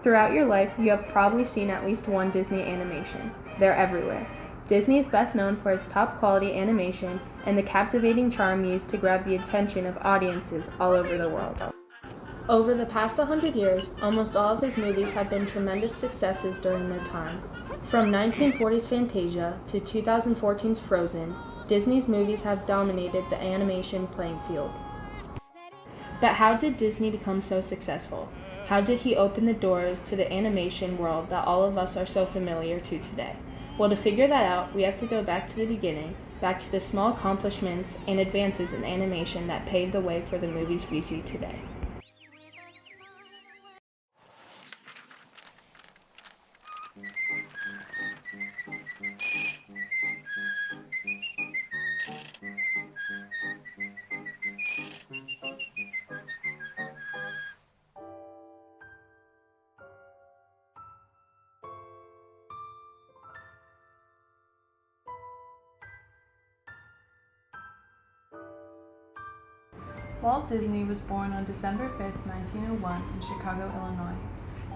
Throughout your life, you have probably seen at least one Disney animation. They're everywhere. Disney is best known for its top-quality animation and the captivating charm used to grab the attention of audiences all over the world. Over the past 100 years, almost all of his movies have been tremendous successes during their time. From 1940's Fantasia to 2014's Frozen, Disney's movies have dominated the animation playing field. But how did Disney become so successful? How did he open the doors to the animation world that all of us are so familiar to today? Well, to figure that out, we have to go back to the beginning, back to the small accomplishments and advances in animation that paved the way for the movies we see today. Walt Disney was born on December 5, 1901 in Chicago, Illinois.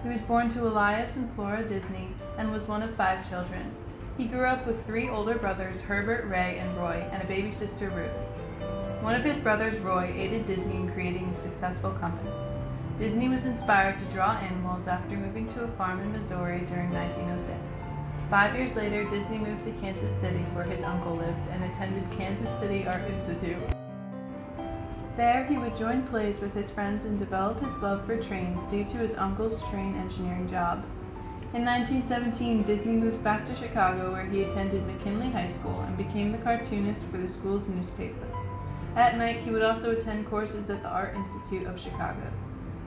He was born to Elias and Flora Disney and was one of 5 children. He grew up with 3 older brothers, Herbert, Ray, and Roy, and a baby sister, Ruth. One of his brothers, Roy, aided Disney in creating a successful company. Disney was inspired to draw animals after moving to a farm in Missouri during 1906. 5 years later, Disney moved to Kansas City, where his uncle lived, and attended Kansas City Art Institute. There, he would join plays with his friends and develop his love for trains due to his uncle's train engineering job. In 1917, Disney moved back to Chicago, where he attended McKinley High School and became the cartoonist for the school's newspaper. At night, he would also attend courses at the Art Institute of Chicago.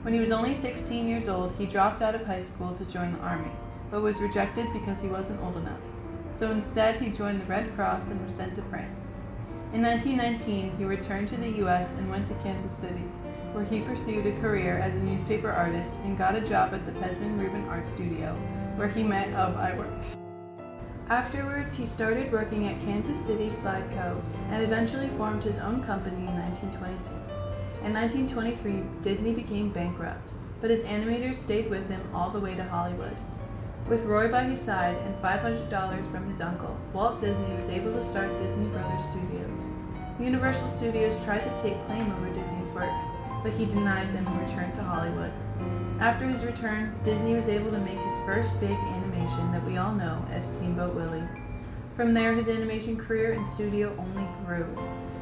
When he was only 16 years old, he dropped out of high school to join the Army, but was rejected because he wasn't old enough. So instead, he joined the Red Cross and was sent to France. In 1919, he returned to the U.S. and went to Kansas City, where he pursued a career as a newspaper artist and got a job at the Pesman Rubin Art Studio, where he met Of Iwerks. Afterwards, he started working at Kansas City Slide Co. and eventually formed his own company in 1922. In 1923, Disney became bankrupt, but his animators stayed with him all the way to Hollywood. With Roy by his side and $500 from his uncle, Walt Disney was able to start Disney Brothers Studios. Universal Studios tried to take claim over Disney's works, but he denied them and returned to Hollywood. After his return, Disney was able to make his first big animation that we all know as Steamboat Willie. From there, his animation career in studio only grew.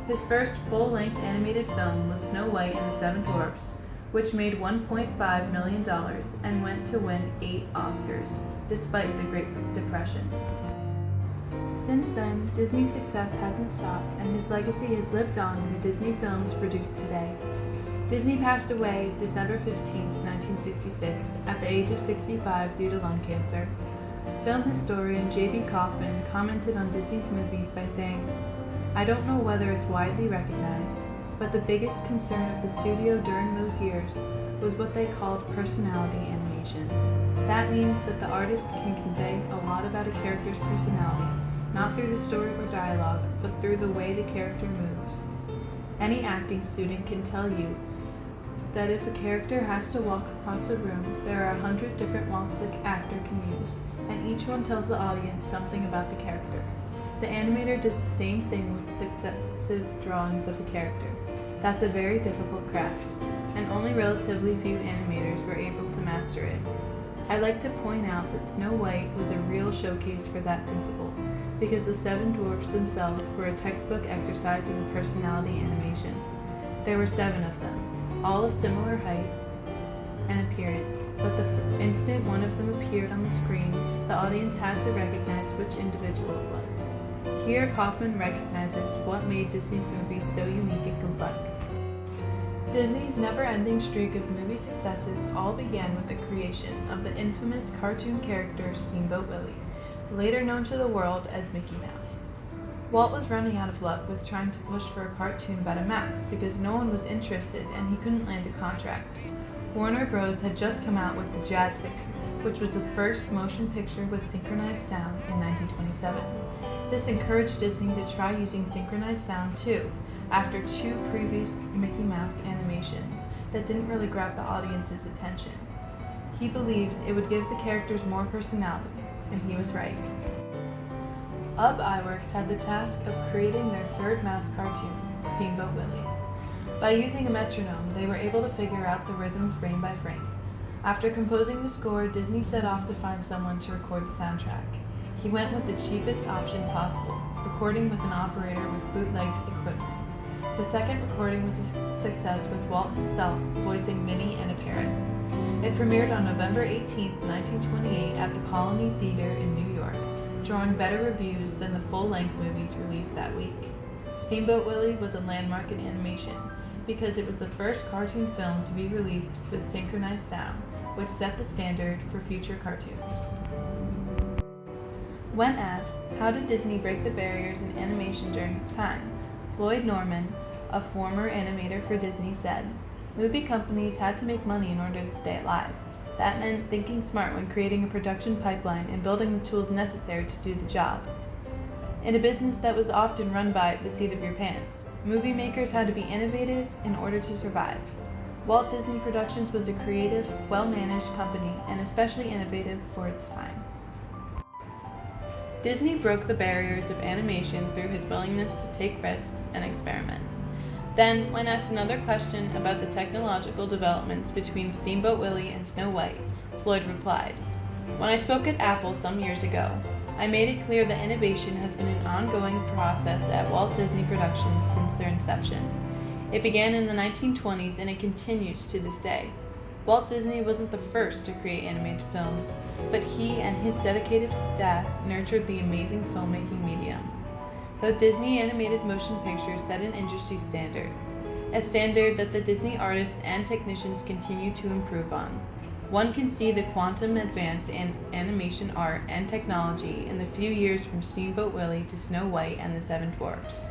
His first full-length animated film was Snow White and the Seven Dwarfs, which made $1.5 million and went to win 8 Oscars, despite the Great Depression. Since then, Disney's success hasn't stopped, and his legacy has lived on in the Disney films produced today. Disney passed away December 15, 1966, at the age of 65 due to lung cancer. Film historian J.B. Kaufman commented on Disney's movies by saying, "I don't know whether it's widely recognized, but the biggest concern of the studio during those years was what they called personality animation. That means that the artist can convey a lot about a character's personality, not through the story or dialogue, but through the way the character moves. Any acting student can tell you that if a character has to walk across a room, there are 100 different walks the actor can use, and each one tells the audience something about the character. The animator does the same thing with successive drawings of a character. That's a very difficult craft, and only relatively few animators were able to master it. I'd like to point out that Snow White was a real showcase for that principle, because the 7 dwarfs themselves were a textbook exercise in personality animation. There were 7 of them, all of similar height and appearance, but the instant one of them appeared on the screen, the audience had to recognize which individual it was. Here, Kaufman recognizes what made Disney's movies so unique and complex. Disney's never-ending streak of movie successes all began with the creation of the infamous cartoon character Steamboat Willie, later known to the world as Mickey Mouse. Walt was running out of luck with trying to push for a cartoon about a mouse because no one was interested and he couldn't land a contract. Warner Bros. Had just come out with the Jazz Singer, which was the first motion picture with synchronized sound in 1927. This encouraged Disney to try using synchronized sound too, after 2 previous Mickey Mouse animations that didn't really grab the audience's attention. He believed it would give the characters more personality, and he was right. UB Iwerks had the task of creating their third mouse cartoon, Steamboat Willie. By using a metronome, they were able to figure out the rhythm frame by frame. After composing the score, Disney set off to find someone to record the soundtrack. He went with the cheapest option possible, recording with an operator with bootlegged equipment. The second recording was a success with Walt himself voicing Minnie and a parrot. It premiered on November 18, 1928 at the Colony Theater in New York, drawing better reviews than the full-length movies released that week. Steamboat Willie was a landmark in animation because it was the first cartoon film to be released with synchronized sound, which set the standard for future cartoons. When asked, how did Disney break the barriers in animation during its time, Floyd Norman, a former animator for Disney, said, "Movie companies had to make money in order to stay alive. That meant thinking smart when creating a production pipeline and building the tools necessary to do the job. In a business that was often run by the seat of your pants, movie makers had to be innovative in order to survive. Walt Disney Productions was a creative, well-managed company and especially innovative for its time." Disney broke the barriers of animation through his willingness to take risks and experiment. Then, when asked another question about the technological developments between Steamboat Willie and Snow White, Floyd replied, "When I spoke at Apple some years ago, I made it clear that innovation has been an ongoing process at Walt Disney Productions since their inception. It began in the 1920s and it continues to this day. Walt Disney wasn't the first to create animated films, but he and his dedicated staff nurtured the amazing filmmaking medium. The Disney animated motion pictures set an industry standard, a standard that the Disney artists and technicians continue to improve on. One can see the quantum advance in animation art and technology in the few years from Steamboat Willie to Snow White and the Seven Dwarfs."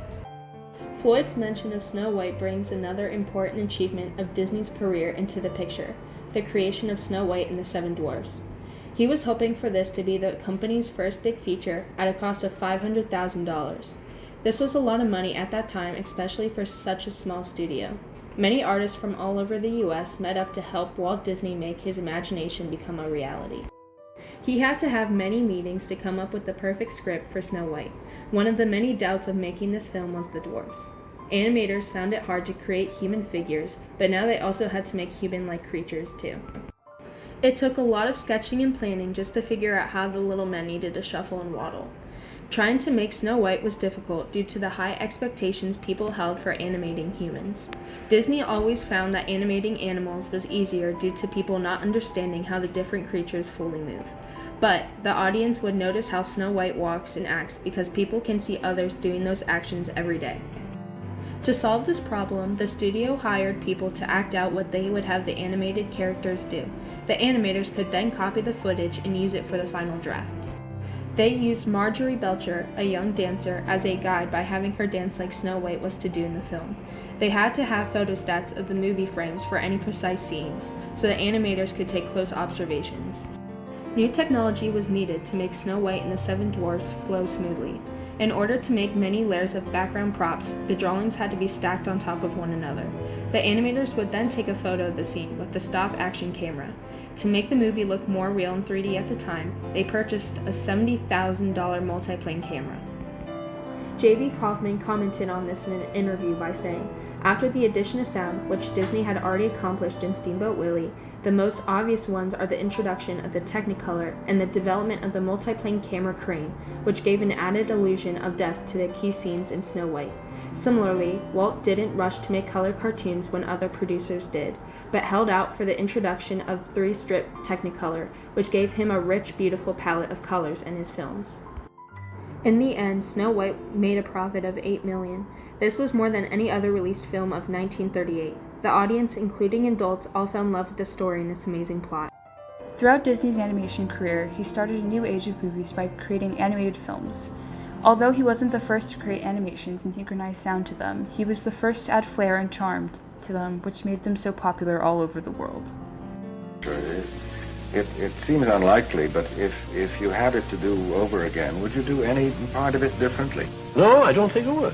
Floyd's mention of Snow White brings another important achievement of Disney's career into the picture, the creation of Snow White and the Seven Dwarfs. He was hoping for this to be the company's first big feature at a cost of $500,000. This was a lot of money at that time, especially for such a small studio. Many artists from all over the US met up to help Walt Disney make his imagination become a reality. He had to have many meetings to come up with the perfect script for Snow White. One of the many doubts of making this film was the dwarfs. Animators found it hard to create human figures, but now they also had to make human-like creatures too. It took a lot of sketching and planning just to figure out how the little men needed to shuffle and waddle. Trying to make Snow White was difficult due to the high expectations people held for animating humans. Disney always found that animating animals was easier due to people not understanding how the different creatures fully move. But the audience would notice how Snow White walks and acts because people can see others doing those actions every day. To solve this problem, the studio hired people to act out what they would have the animated characters do. The animators could then copy the footage and use it for the final draft. They used Marjorie Belcher, a young dancer, as a guide by having her dance like Snow White was to do in the film. They had to have photostats of the movie frames for any precise scenes, so the animators could take close observations. New technology was needed to make Snow White and the Seven Dwarfs flow smoothly. In order to make many layers of background props, the drawings had to be stacked on top of one another. The animators would then take a photo of the scene with the stop-action camera. To make the movie look more real in 3D at the time, they purchased a $70,000 multiplane camera. J.B. Kaufman commented on this in an interview by saying, "After the addition of sound, which Disney had already accomplished in Steamboat Willie, the most obvious ones are the introduction of the Technicolor and the development of the multiplane camera crane, which gave an added illusion of depth to the key scenes in Snow White. Similarly, Walt didn't rush to make color cartoons when other producers did, but held out for the introduction of 3-strip Technicolor, which gave him a rich, beautiful palette of colors in his films." In the end, Snow White made a profit of $8 million. This was more than any other released film of 1938. The audience, including adults, all fell in love with the story and its amazing plot. Throughout Disney's animation career, he started a new age of movies by creating animated films. Although he wasn't the first to create animations and synchronize sound to them, he was the first to add flair and charm to them, which made them so popular all over the world. It seems unlikely, but if you had it to do over again, would you do any part of it differently? No, I don't think I would.